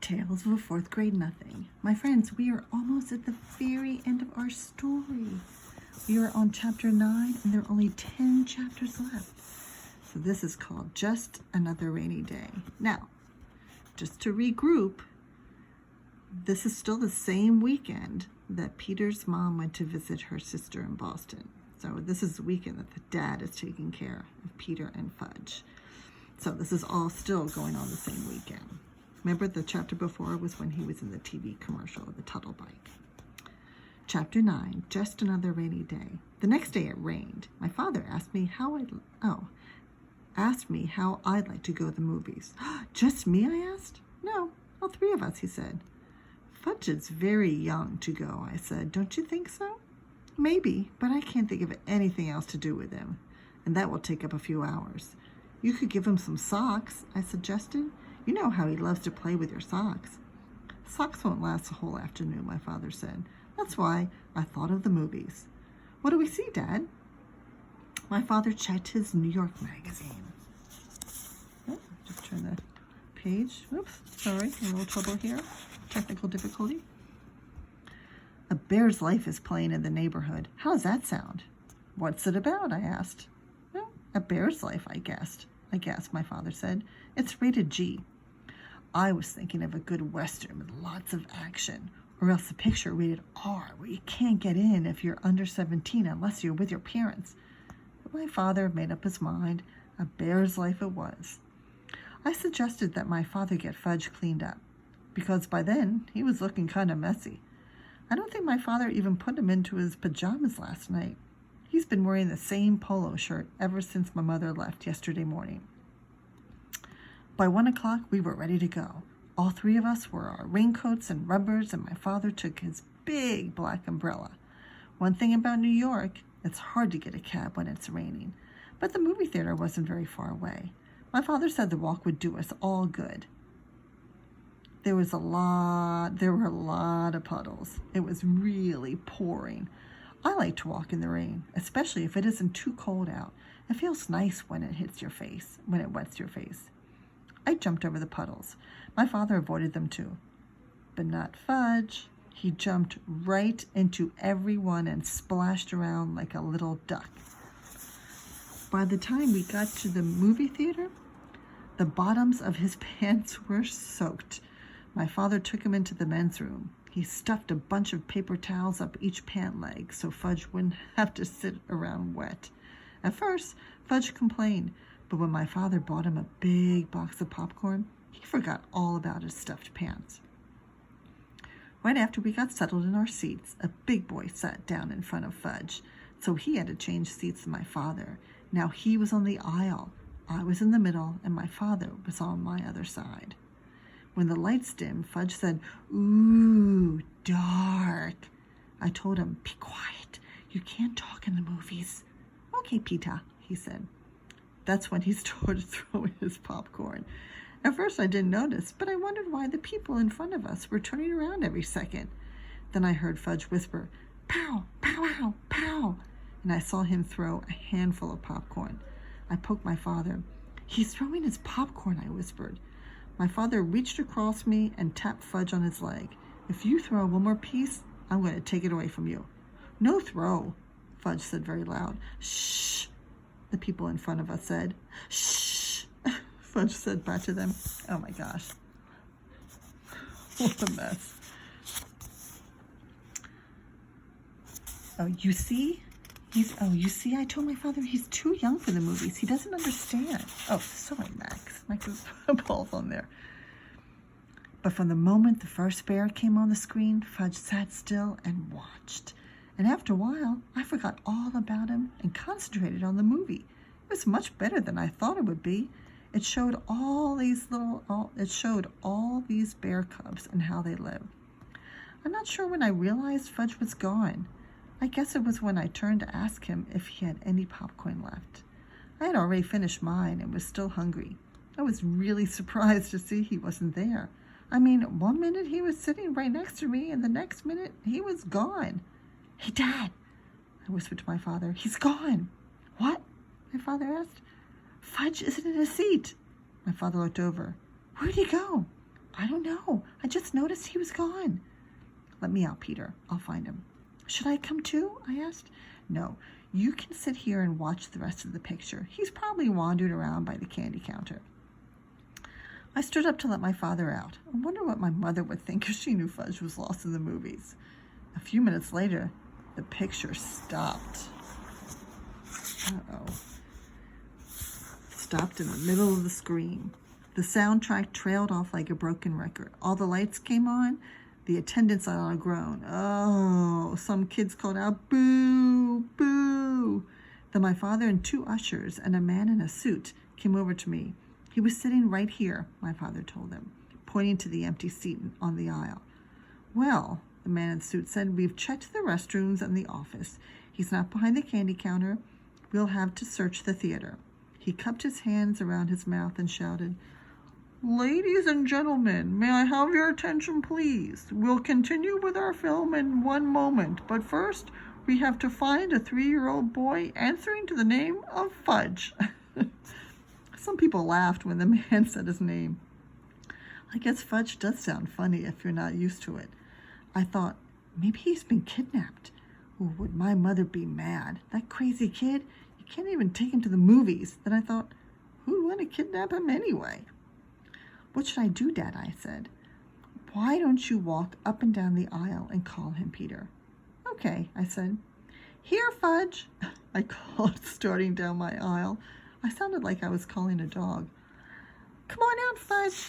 Tales of a Fourth Grade Nothing. My friends, we are almost at the very end of our story. We are on chapter 9 and there are only 10 chapters left. So this is called Just Another Rainy Day. Now, just to regroup, this is still the same weekend that Peter's mom went to visit her sister in Boston. So this is the weekend that the dad is taking care of Peter and Fudge. So this is all still going on the same weekend. Remember the chapter before was when he was in the TV commercial of the Tuttle bike. Chapter 9, Just Another Rainy Day. The next day it rained. My father asked me how I'd like to go to the movies. Just me, I asked. No, all three of us, he said. Fudge is very young to go, I said. Don't you think so? Maybe, but I can't think of anything else to do with him, and that will take up a few hours. You could give him some socks, I suggested. You know how he loves to play with your socks. Socks won't last the whole afternoon, my father said. That's why I thought of the movies. What do we see, Dad? My father checked his New York magazine. Oh, just turn the page. Oops, sorry, a little trouble here. Technical difficulty. A Bear's Life is playing in the neighborhood. How does that sound? What's it about? I asked. Well, A Bear's Life, I guessed, my father said. It's rated G. I was thinking of a good Western with lots of action, or else a picture rated R where you can't get in if you're under 17 unless you're with your parents. But my father made up his mind. A Bear's Life it was. I suggested that my father get Fudge cleaned up, because by then he was looking kind of messy. I don't think my father even put him into his pajamas last night. He's been wearing the same polo shirt ever since my mother left yesterday morning. By 1 o'clock, we were ready to go. All three of us wore our raincoats and rubbers, and my father took his big black umbrella. One thing about New York, it's hard to get a cab when it's raining, but the movie theater wasn't very far away. My father said the walk would do us all good. There were a lot of puddles. It was really pouring. I like to walk in the rain, especially if it isn't too cold out. It feels nice when it hits your face, when it wets your face. I jumped over the puddles. My father avoided them too, but not Fudge. He jumped right into everyone and splashed around like a little duck. By the time we got to the movie theater, the bottoms of his pants were soaked. My father took him into the men's room. He stuffed a bunch of paper towels up each pant leg so Fudge wouldn't have to sit around wet. At first, Fudge complained, but when my father bought him a big box of popcorn, he forgot all about his stuffed pants. Right after we got settled in our seats, a big boy sat down in front of Fudge, so he had to change seats with my father. Now he was on the aisle. I was in the middle, and my father was on my other side. When the lights dimmed, Fudge said, "Ooh, dark." I told him, "Be quiet. You can't talk in the movies." "Okay, Peter," he said. That's when he started throwing his popcorn. At first I didn't notice, but I wondered why the people in front of us were turning around every second. Then I heard Fudge whisper, "Pow, pow, pow, pow," and I saw him throw a handful of popcorn. I poked my father. "He's throwing his popcorn," I whispered. My father reached across me and tapped Fudge on his leg. "If you throw one more piece, I'm going to take it away from you." "No throw," Fudge said very loud. "Shh," the people in front of us said. "Shh," Fudge said back to them. Oh my gosh. What a mess. You see, I told my father he's too young for the movies. He doesn't understand. Oh, sorry, Max. Max is balls on there. But from the moment the first bear came on the screen, Fudge sat still and watched. And after a while, I forgot all about him and concentrated on the movie. It was much better than I thought it would be. It showed all these bear cubs and how they live. I'm not sure when I realized Fudge was gone. I guess it was when I turned to ask him if he had any popcorn left. I had already finished mine and was still hungry. I was really surprised to see he wasn't there. I mean, 1 minute he was sitting right next to me, and the next minute he was gone. "Hey, Dad," I whispered to my father. "He's gone." "What?" my father asked. "Fudge isn't in his seat." My father looked over. "Where'd he go?" I don't know. I just noticed he was gone. Let me out, Peter. I'll find him. Should I come too? I asked. No, you can sit here and watch the rest of the picture. He's probably wandered around by the candy counter. I stood up to let my father out. I wonder what my mother would think if she knew Fudge was lost in the movies. A few minutes later, the picture stopped. Uh-oh. Stopped in the middle of the screen. The soundtrack trailed off like a broken record. All the lights came on. The attendants let out a groan. Oh, some kids called out, boo, boo. Then my father and 2 ushers and a man in a suit came over to me. He was sitting right here, my father told them, pointing to the empty seat on the aisle. Well, the man in the suit said, we've checked the restrooms and the office. He's not behind the candy counter. We'll have to search the theater. He cupped his hands around his mouth and shouted, Ladies and gentlemen, may I have your attention, please? We'll continue with our film in 1 moment, but first, we have to find a 3-year-old boy answering to the name of Fudge. Some people laughed when the man said his name. I guess Fudge does sound funny if you're not used to it. I thought, maybe he's been kidnapped. Oh, would my mother be mad? That crazy kid, you can't even take him to the movies. Then I thought, who'd want to kidnap him anyway? What should I do, Dad? I said. Why don't you walk up and down the aisle and call him, Peter? Okay, I said. Here, Fudge, I called, starting down my aisle. I sounded like I was calling a dog. Come on out, Fudge.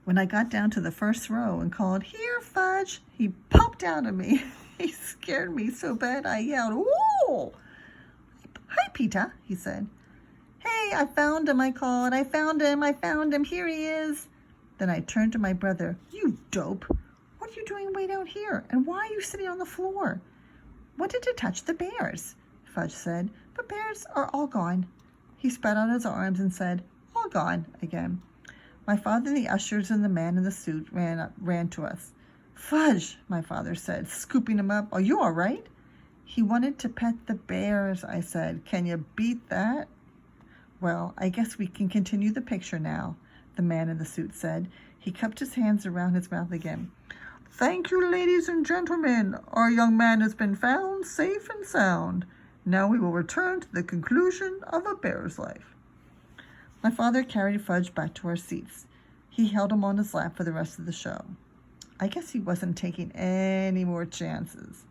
When I got down to the first row and called, Here, Fudge, he popped out of me. He scared me so bad I yelled, Whoa! Hi, Peter, he said. Hey, I found him, I called. I found him. Here he is. Then I turned to my brother. You dope. What are you doing way down here? And why are you sitting on the floor? Wanted to touch the bears, Fudge said, but bears are all gone. He spread out his arms and said, all gone again. My father and the ushers and the man in the suit ran to us. Fudge, my father said, scooping him up. Are you all right? He wanted to pet the bears, I said. Can you beat that? Well, I guess we can continue the picture now, the man in the suit said. He cupped his hands around his mouth again. Thank you, ladies and gentlemen. Our young man has been found safe and sound. Now we will return to the conclusion of A Bear's Life. My father carried Fudge back to our seats. He held him on his lap for the rest of the show. I guess he wasn't taking any more chances.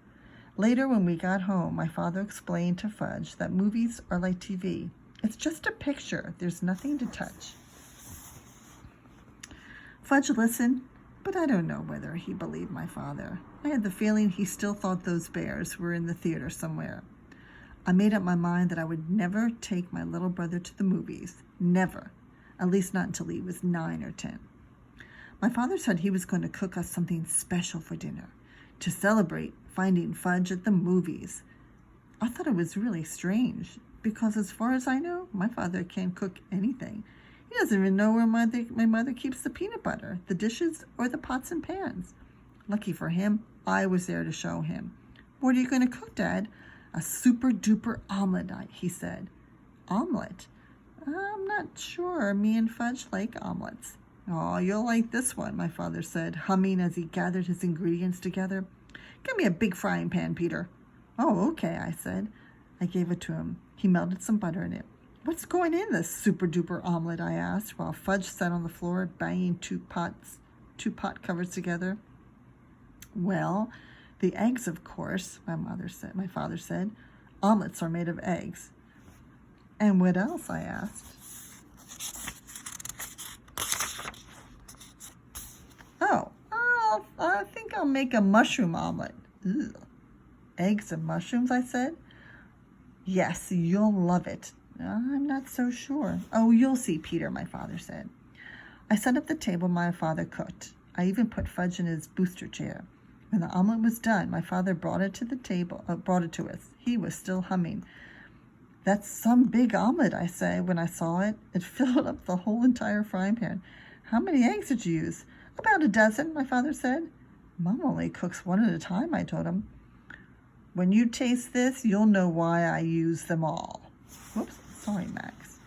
Later, when we got home, my father explained to Fudge that movies are like TV. It's just a picture. There's nothing to touch. Fudge listened, but I don't know whether he believed my father. I had the feeling he still thought those bears were in the theater somewhere. I made up my mind that I would never take my little brother to the movies. Never. At least not until he was 9 or 10. My father said he was going to cook us something special for dinner to celebrate finding Fudge at the movies. I thought it was really strange, because as far as I know, my father can't cook anything. He doesn't even know where my mother keeps the peanut butter, the dishes, or the pots and pans. Lucky for him, I was there to show him. What are you going to cook, Dad? A super-duper omelet, he said. Omelet? I'm not sure. Me and Fudge like omelets. Oh, you'll like this one, my father said, humming as he gathered his ingredients together. Give me a big frying pan, Peter. Oh, okay, I said. I gave it to him. He melted some butter in it. What's going in this super-duper omelet, I asked, while Fudge sat on the floor banging two pot covers together. Well, the eggs, of course, my father said. Omelets are made of eggs. And what else, I asked. Oh, I think I'll make a mushroom omelet. Ugh. Eggs and mushrooms, I said. Yes, you'll love it. I'm not so sure. Oh, you'll see, Peter, my father said. I set up the table my father cooked. I even put Fudge in his booster chair. When the omelet was done, my father brought it to the table. Brought it to us. He was still humming. That's some big omelet, I said when I saw it. It filled up the whole entire frying pan. How many eggs did you use? About a dozen, my father said. Mom only cooks one at a time, I told him. When you taste this, you'll know why I use them all. Whoops, sorry, Max.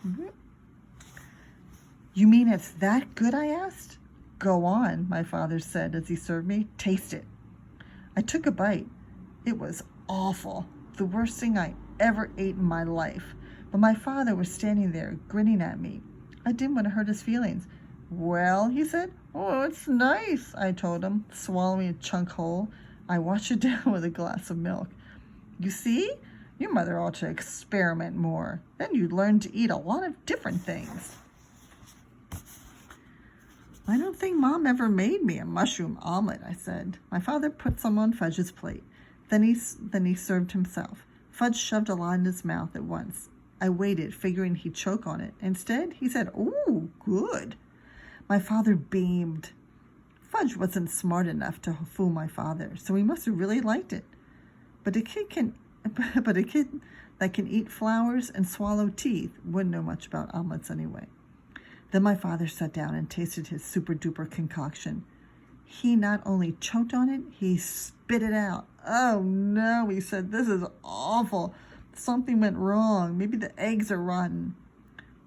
You mean it's that good, I asked. Go on, my father said as he served me. Taste it. I took a bite. It was awful, the worst thing I ever ate in my life. But my father was standing there, grinning at me. I didn't want to hurt his feelings. Well, he said. Oh, it's nice, I told him, swallowing a chunk whole. I washed it down with a glass of milk. You see, your mother ought to experiment more. Then you'd learn to eat a lot of different things. I don't think Mom ever made me a mushroom omelet, I said. My father put some on Fudge's plate. Then he served himself. Fudge shoved a lot in his mouth at once. I waited, figuring he'd choke on it. Instead, he said, "Ooh, good." My father beamed. Fudge wasn't smart enough to fool my father, so he must have really liked it. But a kid that can eat flowers and swallow teeth wouldn't know much about omelets anyway. Then my father sat down and tasted his super-duper concoction. He not only choked on it, he spit it out. Oh no, he said, this is awful. Something went wrong. Maybe the eggs are rotten.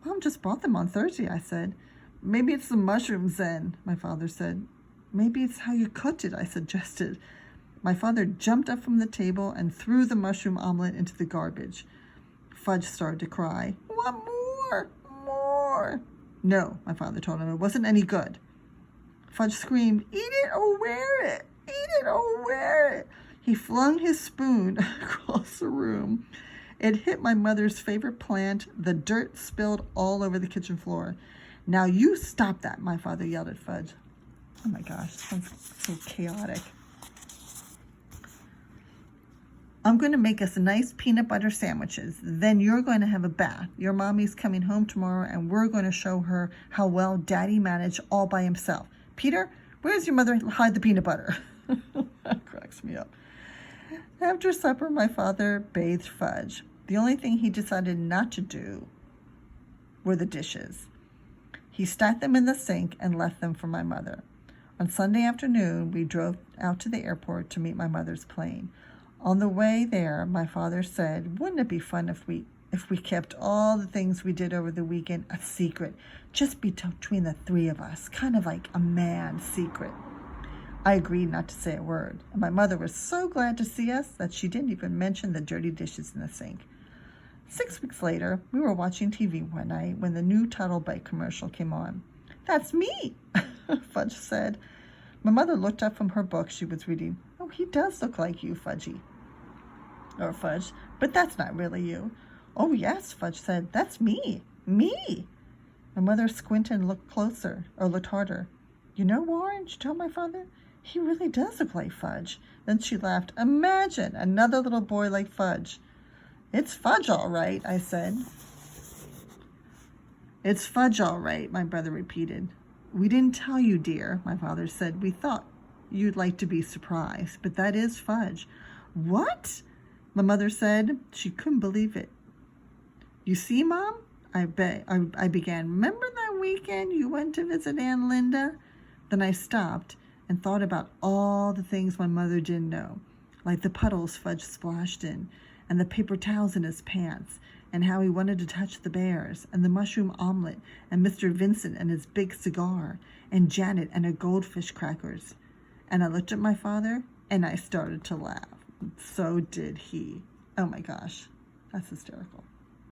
Mom just bought them on Thursday, I said. Maybe it's the mushrooms then, my father said. Maybe it's how you cooked it, I suggested. My father jumped up from the table and threw the mushroom omelet into the garbage. Fudge started to cry. Want more? More. No, my father told him, it wasn't any good. Fudge screamed, eat it or wear it! Eat it or wear it! He flung his spoon across the room. It hit my mother's favorite plant. The dirt spilled all over the kitchen floor. Now you stop that, my father yelled at Fudge. Oh my gosh, sounds so chaotic. I'm going to make us nice peanut butter sandwiches. Then you're going to have a bath. Your mommy's coming home tomorrow, and we're going to show her how well Daddy managed all by himself. Peter, where's your mother hide the peanut butter? That cracks me up. After supper, my father bathed Fudge. The only thing he decided not to do were the dishes. He stacked them in the sink and left them for my mother. On Sunday afternoon, we drove out to the airport to meet my mother's plane. On the way there, my father said, wouldn't it be fun if we kept all the things we did over the weekend a secret, just between the three of us, kind of like a man's secret. I agreed not to say a word, and my mother was so glad to see us that she didn't even mention the dirty dishes in the sink. 6 weeks later, we were watching TV one night when the new Tuttle Bite commercial came on. That's me, Fudge said. My mother looked up from her book she was reading. Oh, he does look like you, Fudge, but that's not really you. Oh, yes, Fudge said, that's me. Me. My mother squinted and looked harder. You know, Warren, she told my father, he really does look like Fudge. Then she laughed. Imagine another little boy like Fudge. It's Fudge, all right, I said. It's Fudge, all right, my brother repeated. We didn't tell you, dear, my father said. We thought you'd like to be surprised, but that is Fudge. What? My mother said. She couldn't believe it. You see, Mom, I began. Remember that weekend you went to visit Aunt Linda? Then I stopped and thought about all the things my mother didn't know, like the puddles Fudge splashed in, and the paper towels in his pants, and how he wanted to touch the bears, and the mushroom omelet, and Mr. Vincent and his big cigar, and Janet and her goldfish crackers. And I looked at my father, and I started to laugh. So did he. Oh my gosh, that's hysterical.